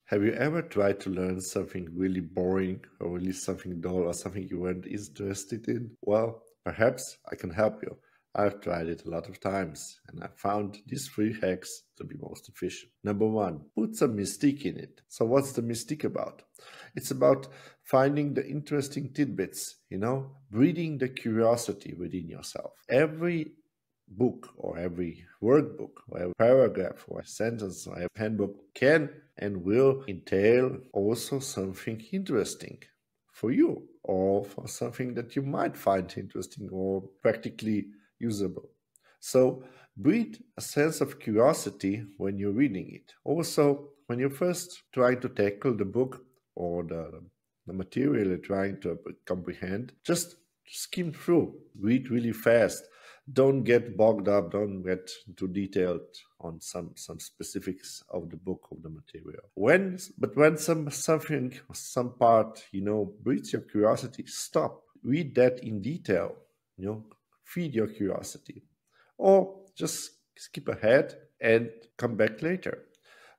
Have you ever tried to learn something really boring or really something dull or something you weren't interested in? Well, perhaps I can help you. I've tried it a lot of times and I found these 3 hacks to be most efficient. Number one, put some mystique in it. So, what's the mystique about? It's about finding the interesting tidbits, breeding the curiosity within yourself. Every book or every workbook or every paragraph or a sentence or a handbook can and will entail also something interesting for you or for something that you might find interesting or practically usable. So breed a sense of curiosity when you're reading it. Also, when you're first trying to tackle the book or the material you're trying to comprehend, just skim through, read really fast. Don't get bogged up, don't get too detailed on some specifics of the book, of the material. When some part breeds your curiosity, stop, read that in detail, feed your curiosity, or just skip ahead and come back later.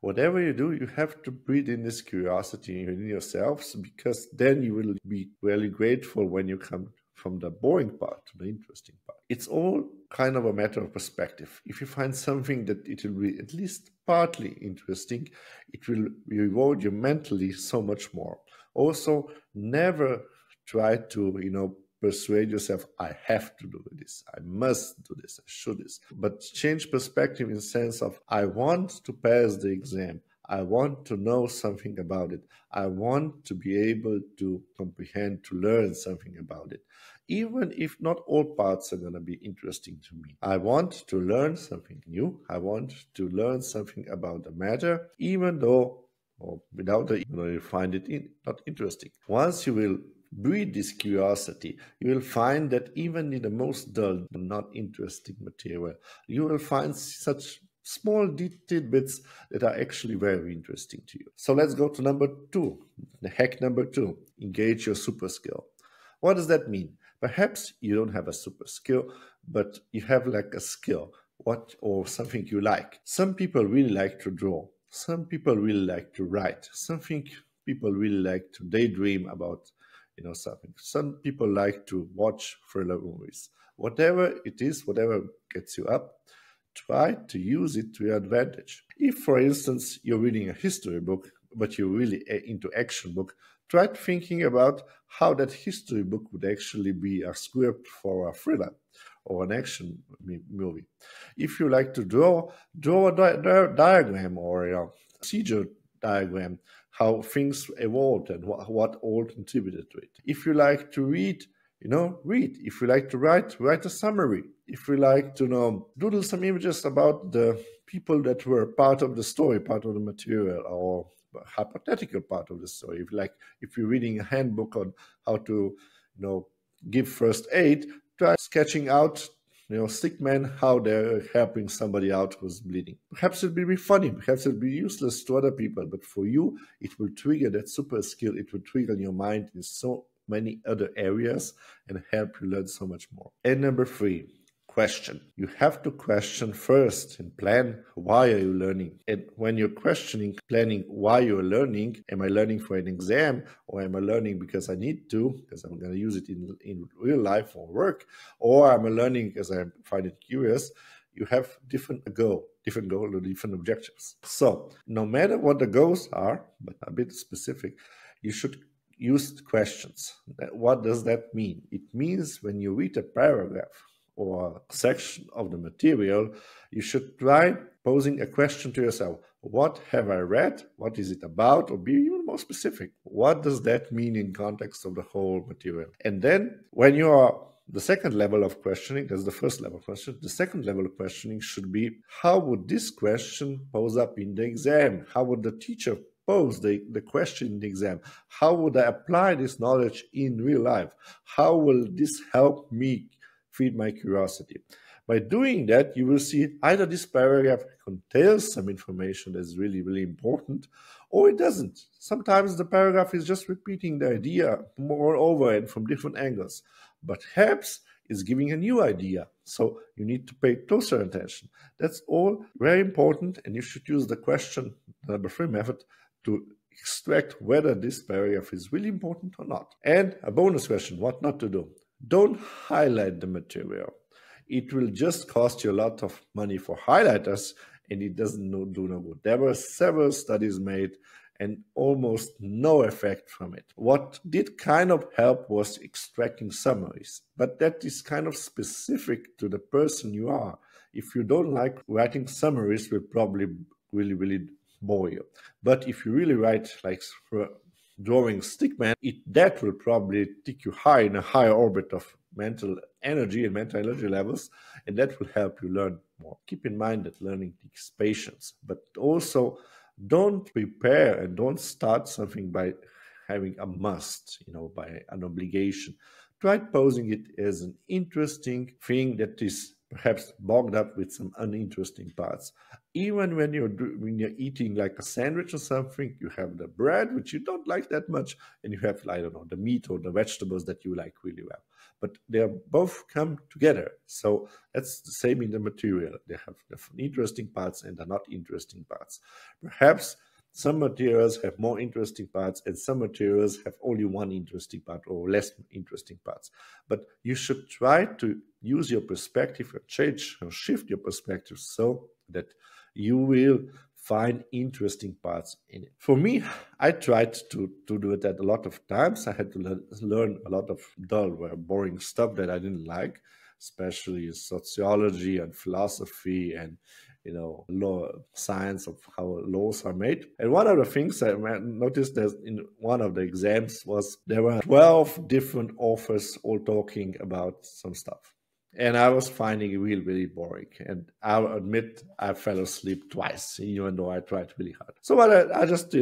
Whatever you do, you have to breathe in this curiosity in yourselves, because then you will be really grateful when you come from the boring part to the interesting part. It's all kind of a matter of perspective. If you find something that it will be at least partly interesting, it will reward you mentally so much more. Also, never try to persuade yourself, I have to do this, I must do this, I should this. But change perspective in the sense of, I want to pass the exam, I want to know something about it, I want to be able to comprehend, to learn something about it. Even if not all parts are going to be interesting to me, I want to learn something new, I want to learn something about the matter, even though or without the, you find it not interesting. Once you will breed this curiosity, you will find that even in the most dull, not interesting material, you will find such small tidbits that are actually very interesting to you. So let's go to number 2, the hack number 2, engage your super skill. What does that mean? Perhaps you don't have a super skill, but you have like a skill, or something you like. Some people really like to draw. Some people really like to write. People really like to daydream about something. Some people like to watch thriller movies. Whatever it is, whatever gets you up, try to use it to your advantage. If, for instance, you're reading a history book, but you're really into action book, try thinking about how that history book would actually be a script for a thriller or an action movie. If you like to draw a diagram or a procedure diagram, how things evolved and what all contributed to it. If you like to read, read. If you like to write a summary. If you like to doodle some images about the people that were part of the story, part of the material, or hypothetical part of the story. If you're reading a handbook on how to, give first aid, try sketching out sick men, how they're helping somebody out who's bleeding. Perhaps it'll be funny, perhaps it'll be useless to other people, but for you, it will trigger that super skill. It will trigger your mind in so many other areas and help you learn so much more. And number 3, question. You have to question first and plan, why are you learning? And when you're planning why you're learning, am I learning for an exam, or am I learning because I need to, because I'm going to use it in real life or work, or am I learning because I find it curious? You have different goal or different objectives. So no matter what the goals are, but a bit specific, you should use questions. What does that mean? It means when you read a paragraph or a section of the material, you should try posing a question to yourself. What have I read? What is it about? Or be even more specific. What does that mean in context of the whole material? And then when you are the second level of questioning, that's the first level of question. The second level of questioning should be, how would this question pose up in the exam? How would the teacher pose the question in the exam? How would I apply this knowledge in real life? How will this help me feed my curiosity? By doing that, you will see either this paragraph contains some information that's really, really important, or it doesn't. Sometimes the paragraph is just repeating the idea moreover and from different angles, but perhaps it's giving a new idea. So you need to pay closer attention. That's all very important, and you should use the question, number 3 method, to extract whether this paragraph is really important or not. And a bonus question, what not to do. Don't highlight the material. It will just cost you a lot of money for highlighters, and it doesn't do no good. There were several studies made and almost no effect from it. What did kind of help was extracting summaries, but that is kind of specific to the person you are. If you don't like writing summaries, will probably really bore you. But if you really write like drawing stickman, that will probably take you high in a higher orbit of mental energy and mental energy levels, and that will help you learn more. Keep in mind that learning takes patience, but also don't prepare and don't start something by having a must, by an obligation. Try posing it as an interesting thing that is perhaps bogged up with some uninteresting parts. Even when you're eating like a sandwich or something, you have the bread, which you don't like that much, and you have, I don't know, the meat or the vegetables that you like really well. But they both come together. So that's the same in the material. They have the interesting parts and the not interesting parts. Perhaps some materials have more interesting parts and some materials have only one interesting part or less interesting parts. But you should try to use your perspective or change or shift your perspective so that you will find interesting parts in it. For me, I tried to do it at a lot of times. I had to learn a lot of dull or boring stuff that I didn't like, especially sociology and philosophy and law, science of how laws are made. And one of the things I noticed that in one of the exams was there were 12 different authors all talking about some stuff. And I was finding it really boring. And I'll admit I fell asleep twice, even though I tried really hard. So I just,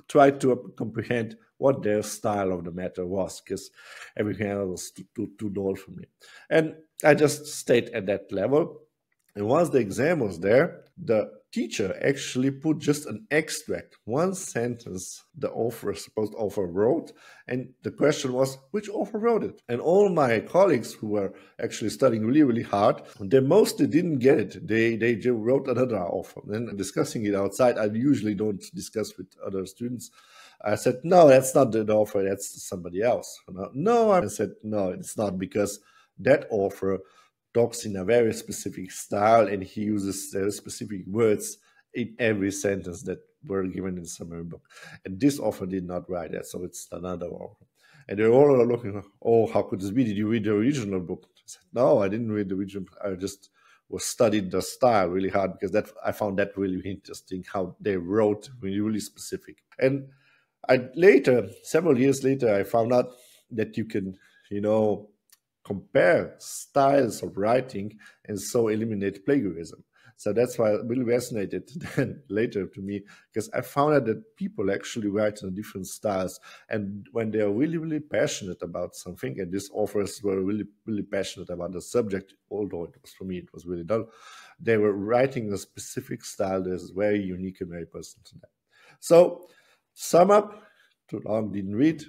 tried to comprehend what their style of the matter was, because everything else was too dull for me. And I just stayed at that level. And once the exam was there, the teacher actually put just an extract, one sentence the supposed author wrote, and the question was, which author wrote it? And all my colleagues who were actually studying really hard, they mostly didn't get it. They wrote another author. And discussing it outside, I usually don't discuss with other students. I said, no, that's not the author, that's somebody else. No, I said, no, it's not, because that author talks in a very specific style and he uses specific words in every sentence that were given in the summary book. And this author did not write that, so it's another author. And they're all looking, oh, how could this be? Did you read the original book? I said, no, I didn't read the original. I just studied the style really hard, because I found that really interesting, how they wrote really specific. And several years later, I found out that you can, compare styles of writing and so eliminate plagiarism. So that's why it really resonated then later to me, because I found out that people actually write in different styles. And when they are really passionate about something, and these authors were really passionate about the subject, although for me it was really dull, they were writing a specific style that is very unique and very personal to them. So sum up, too long, didn't read.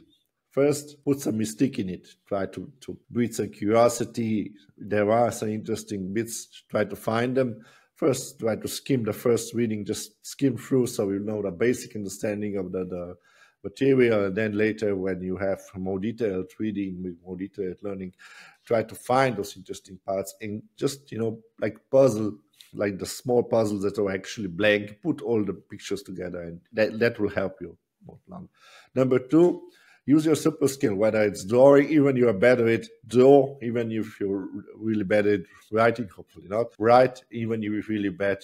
First, put some mystique in it. Try to breed some curiosity. There are some interesting bits. Try to find them. First, try to skim the first reading. Just skim through so you know the basic understanding of the material. And then later, when you have more detailed reading, with more detailed learning, try to find those interesting parts and just, like puzzle, like the small puzzles that are actually blank, put all the pictures together, and that will help you more long. Number 2, use your super skill, whether it's drawing, even you are better at draw, even if you're really bad at writing, hopefully not. Write, even if you're really bad,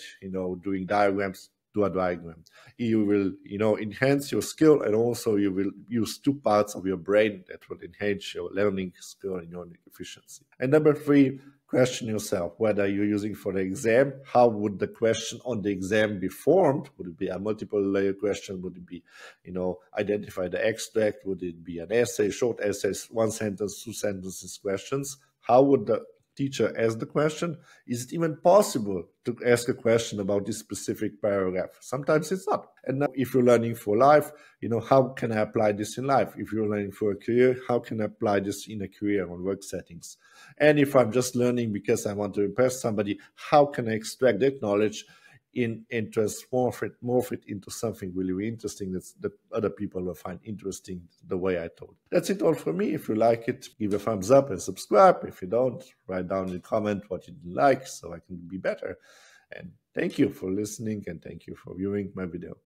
doing diagrams, do a diagram. You will, enhance your skill, and also you will use 2 parts of your brain that will enhance your learning skill and your efficiency. And number 3, question yourself whether you're using for the exam. How would the question on the exam be formed? Would it be a multiple layer question? Would it be, identify the extract? Would it be an essay, short essays, 1 sentence, 2 sentences questions? How would the teacher ask the question? Is it even possible to ask a question about this specific paragraph? Sometimes it's not. And now, if you're learning for life, how can I apply this in life? If you're learning for a career, how can I apply this in a career or work settings? And if I'm just learning because I want to impress somebody, how can I extract that knowledge in interest, morph it into something really, really interesting that other people will find interesting the way I told. That's it all for me. If you like it, give a thumbs up and subscribe. If you don't, write down in the comment what you didn't like so I can be better. And thank you for listening, and thank you for viewing my video.